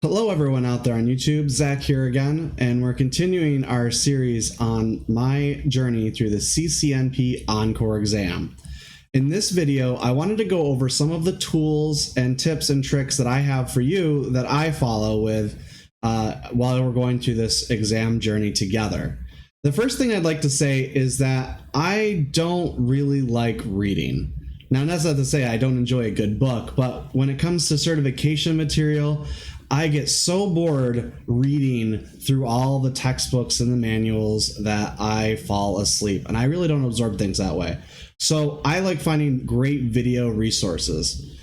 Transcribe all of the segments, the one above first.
Hello everyone out there on YouTube, Zach here again, and we're continuing our series on my journey through the CCNP ENCOR exam. In this video, I wanted to go over some of the tools and tips and tricks that I have for you that I follow with while we're going through this exam journey together. The first thing I'd like to say is that I don't really like reading. Now, that's not to say I don't enjoy a good book, but when it comes to certification material, I get so bored reading through all the textbooks and the manuals that I fall asleep, and I really don't absorb things that way. So I like finding great video resources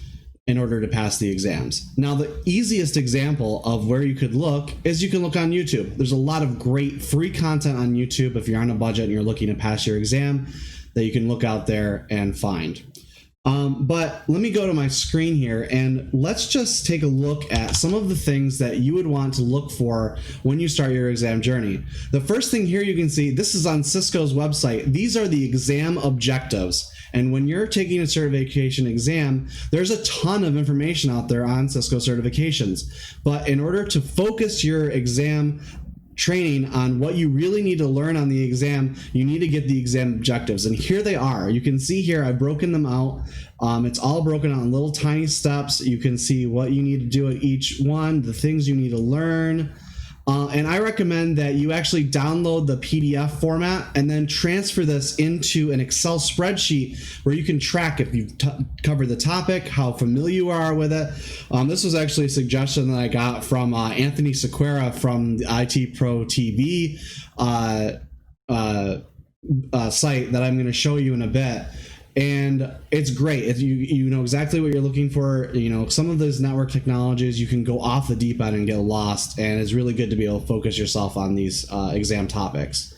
in order to pass the exams. Now, the easiest example of where you could look is you can look on YouTube. There's a lot of great free content on YouTube if you're on a budget and you're looking to pass your exam that you can look out there and find. But let me go to my screen here and let's just take a look at some of the things that you would want to look for when you start your exam journey. The first thing here you can see, this is on Cisco's website. These are the exam objectives. And when you're taking a certification exam, there's a ton of information out there on Cisco certifications. But in order to focus your exam training on what you really need to learn on the exam, you need to get the exam objectives, and here they are. You can see here I've broken them out. It's all broken out in little tiny steps. You can see what you need to do at each one, the things you need to learn, and I recommend that you actually download the PDF format and then transfer this into an Excel spreadsheet where you can track if you've covered the topic, how familiar you are with it. This was actually a suggestion that I got from Anthony Sequeira from the IT Pro TV site that I'm going to show you in a bit. And it's great if you know exactly what you're looking for. You know, some of those network technologies, you can go off the deep end and get lost, and it's really good to be able to focus yourself on these exam topics.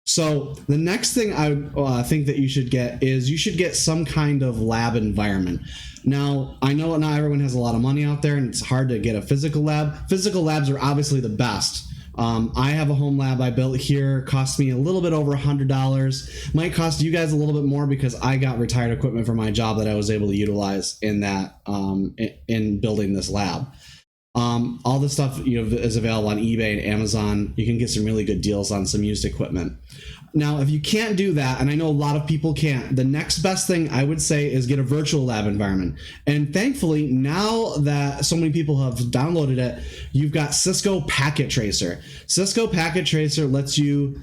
So the next thing I think that you should get is you should get some kind of lab environment. Now, I know not everyone has a lot of money out there and it's hard to get a physical lab. Physical labs are obviously the best. I have a home lab I built here, cost me a little bit over $100. Might cost you guys a little bit more because I got retired equipment for my job that I was able to utilize in that in building this lab. All this stuff is available on eBay and Amazon. You can get some really good deals on some used equipment. Now, if you can't do that, and I know a lot of people can't, the next best thing I would say is get a virtual lab environment. And thankfully, now that so many people have downloaded it, you've got Cisco Packet Tracer. Cisco Packet Tracer lets you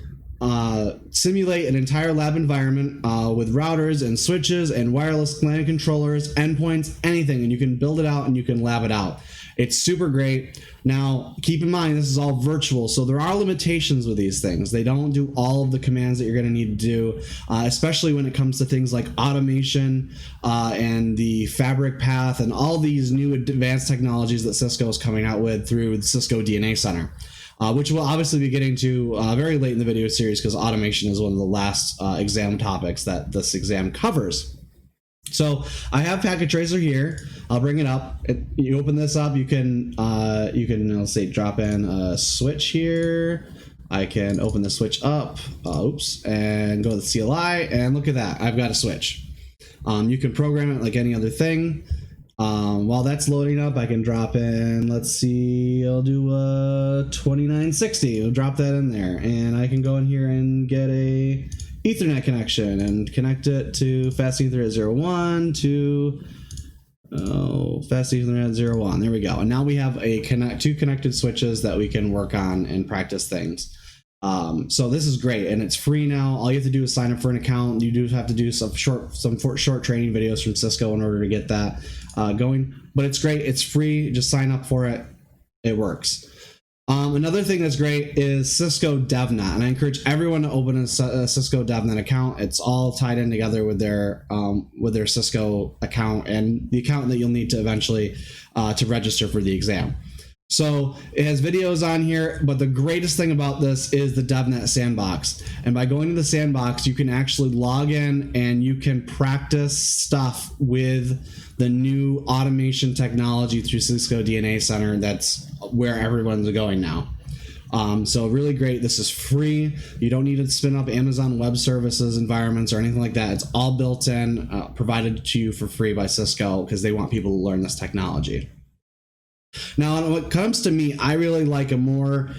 simulate an entire lab environment with routers and switches and wireless LAN controllers, endpoints, anything, and you can build it out and you can lab it out. It's super great. Now, keep in mind, this is all virtual, so there are limitations with these things. They don't do all of the commands that you're going to need to do, especially when it comes to things like automation and the fabric path and all these new advanced technologies that Cisco is coming out with through the Cisco DNA Center. Which we'll obviously be getting to very late in the video series because automation is one of the last exam topics that this exam covers. So I have Packet Tracer here. I'll bring it up. You open this up. You can let's say drop in a switch here. I can open the switch up. And go to the CLI and look at that. I've got a switch. You can program it like any other thing. While that's loading up, I can drop in, let's see, I'll do a 2960. We'll drop that in there, and I can go in here and get a Ethernet connection and connect it to Fast Ethernet 01 to Fast Ethernet 01. There we go. And now we have two connected switches that we can work on and practice things. So this is great, and it's free now. All you have to do is sign up for an account. You do have to do some short training videos from Cisco in order to get that going, but it's great. It's free. Just sign up for it. It works. Another thing that's great is Cisco DevNet, and I encourage everyone to open a Cisco DevNet account. It's all tied in together with their Cisco account and the account that you'll need to eventually to register for the exam. So it has videos on here, but the greatest thing about this is the DevNet sandbox. And by going to the sandbox, you can actually log in and you can practice stuff with the new automation technology through Cisco DNA Center. That's where everyone's going now. So really great. This is free. You don't need to spin up Amazon Web Services environments or anything like that. It's all built in, provided to you for free by Cisco because they want people to learn this technology. Now, when it comes to me, I really like a more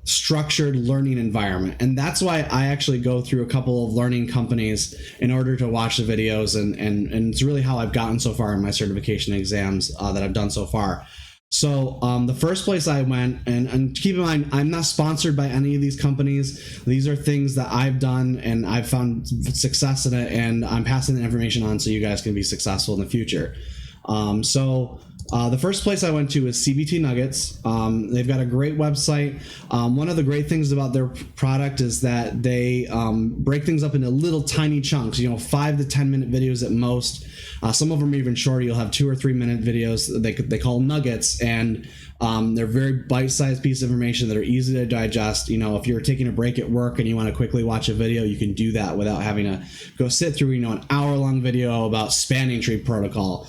structured learning environment, and that's why I actually go through a couple of learning companies in order to watch the videos, and it's really how I've gotten so far in my certification exams that I've done so far. So the first place I went, and keep in mind, I'm not sponsored by any of these companies. These are things that I've done and I've found success in it, and I'm passing the information on so you guys can be successful in the future. The first place I went to is CBT Nuggets. They've got a great website. One of the great things about their product is that they break things up into little tiny chunks, 5 to 10 minute videos at most. Some of them are even shorter. You'll have 2 or 3 minute videos they call nuggets, and they're very bite-sized piece of information that are easy to digest. If you're taking a break at work and you want to quickly watch a video, you can do that without having to go sit through an hour-long video about spanning tree protocol.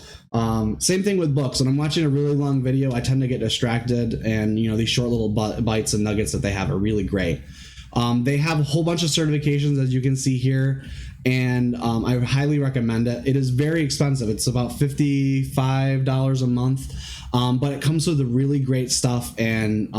Same thing with books. When I'm watching a really long video, I tend to get distracted, and these short little bites and nuggets that they have are really great. They have a whole bunch of certifications, as you can see here, and I highly recommend it. It is very expensive. It's about $55 a month, but it comes with the really great stuff, and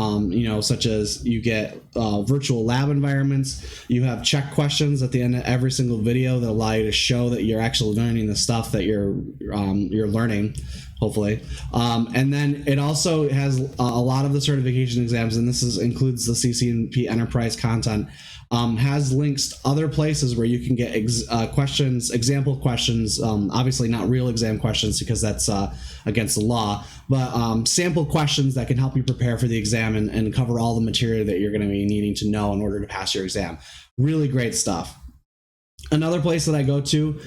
such as you get virtual lab environments. You have check questions at the end of every single video that allow you to show that you're actually learning the stuff that you're learning, hopefully. And then it also has a lot of the certification exams, and this includes the CCNP enterprise content. Has links to other places where you can get example questions, obviously not real exam questions because that's against the law, but sample questions that can help you prepare for the exam and cover all the material that you're going to be needing to know in order to pass your exam. Really great stuff. Another place that I go to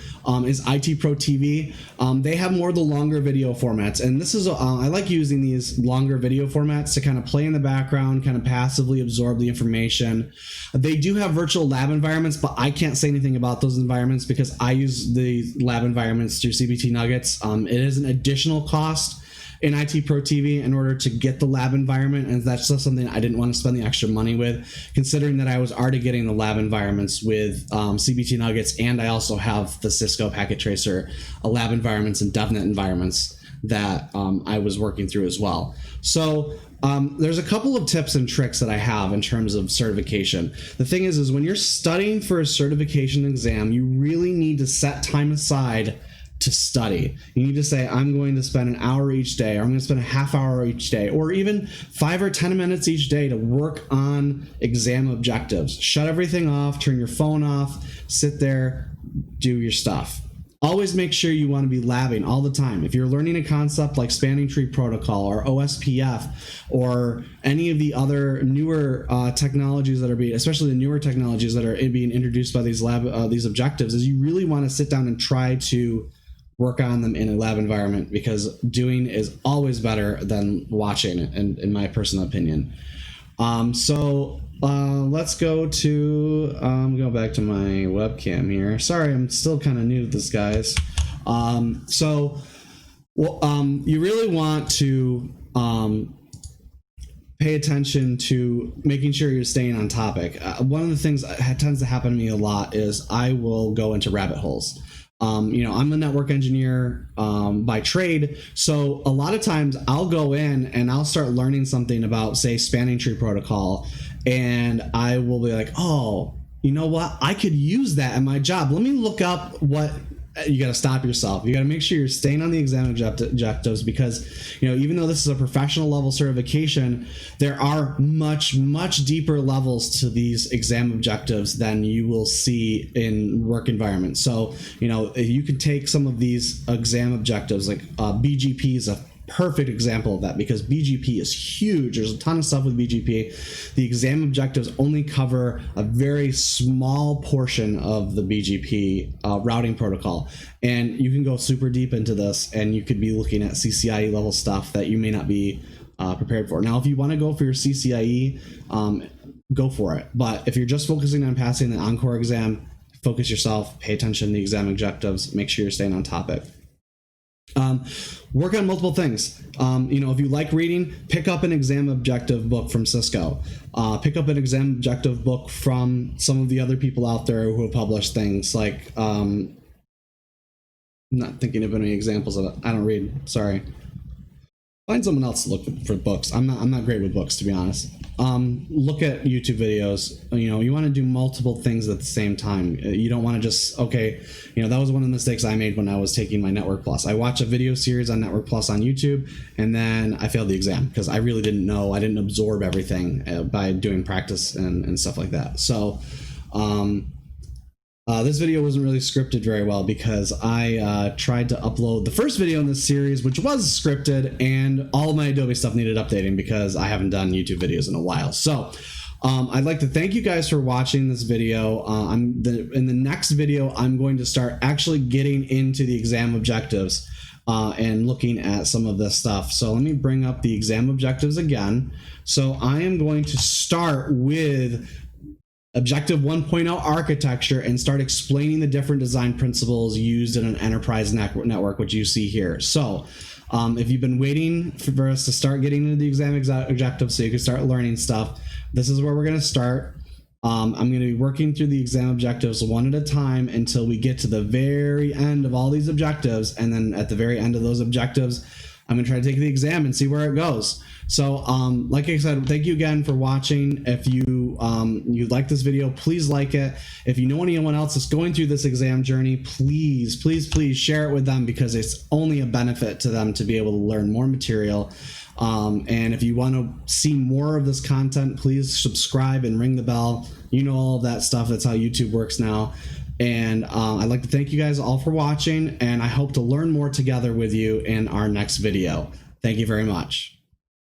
is IT Pro TV. They have more of the longer video formats, and this is I like using these longer video formats to kind of play in the background, kind of passively absorb the information. They do have virtual lab environments, but I can't say anything about those environments because I use the lab environments through CBT Nuggets. It is an additional cost in IT Pro TV in order to get the lab environment, and that's just something I didn't want to spend the extra money with, considering that I was already getting the lab environments with CBT Nuggets, and I also have the Cisco Packet Tracer lab environments and DevNet environments that I was working through as well. So there's a couple of tips and tricks that I have in terms of certification. The thing is when you're studying for a certification exam, you really need to set time aside to study. You need to say, I'm going to spend an hour each day, or I'm going to spend a half hour each day, or even 5 or 10 minutes each day to work on exam objectives. Shut everything off, turn your phone off, sit there, do your stuff. Always make sure you want to be labbing all the time. If you're learning a concept like spanning tree protocol or OSPF or any of the other newer technologies that are being, especially the newer technologies that are being introduced by these these objectives, is you really want to sit down and try to work on them in a lab environment, because doing is always better than watching, in my personal opinion. Let's go to go back to my webcam here. Sorry, I'm still kind of new to this, guys. You really want to pay attention to making sure you're staying on topic. One of the things that tends to happen to me a lot is I will go into rabbit holes. I'm a network engineer by trade, so a lot of times I'll go in and I'll start learning something about, say, spanning tree protocol, and I will be like, oh, you know what? I could use that in my job. Let me look up what. You got to stop yourself. You got to make sure you're staying on the exam objectives, because even though this is a professional level certification, there are much deeper levels to these exam objectives than you will see in work environments. So you can take some of these exam objectives, like BGP is a perfect example of that, because BGP is huge. There's a ton of stuff with BGP. The exam objectives only cover a very small portion of the BGP routing protocol, and you can go super deep into this, and you could be looking at CCIE level stuff that you may not be prepared for. Now, if you want to go for your CCIE, go for it. But if you're just focusing on passing the ENCOR exam, focus yourself, pay attention to the exam objectives, make sure you're staying on topic. Work on multiple things. If you like reading, pick up an exam objective book from Cisco. Pick up an exam objective book from some of the other people out there who have published things like, I'm not thinking of any examples of it. I don't read, sorry. Find someone else to look for books. I'm not great with books, to be honest. Look at YouTube videos. You know, you want to do multiple things at the same time. You don't want to just, okay, you know, that was one of the mistakes I made when I was taking my Network Plus. I watched a video series on Network Plus on YouTube, and then I failed the exam because I really didn't know. I didn't absorb everything by doing practice and stuff like that. So, this video wasn't really scripted very well because I tried to upload the first video in this series, which was scripted, and all of my Adobe stuff needed updating because I haven't done YouTube videos in a while. So I'd like to thank you guys for watching this video. In the next video, I'm going to start actually getting into the exam objectives and looking at some of this stuff. So let me bring up the exam objectives again. So I am going to start with Objective 1.0 architecture and start explaining the different design principles used in an enterprise network, which you see here. So if you've been waiting for us to start getting into the exam objectives so you can start learning stuff, this is where we're going to start. I'm going to be working through the exam objectives one at a time until we get to the very end of all these objectives. And then at the very end of those objectives, I'm going to try to take the exam and see where it goes. So like I said, thank you again for watching. If you like this video, please like it. If you know anyone else that's going through this exam journey, please share it with them, because it's only a benefit to them to be able to learn more material. And if you want to see more of this content, please subscribe and ring the bell. You know all of that stuff. That's how YouTube works now. And I'd like to thank you guys all for watching, and I hope to learn more together with you in our next video. Thank you very much.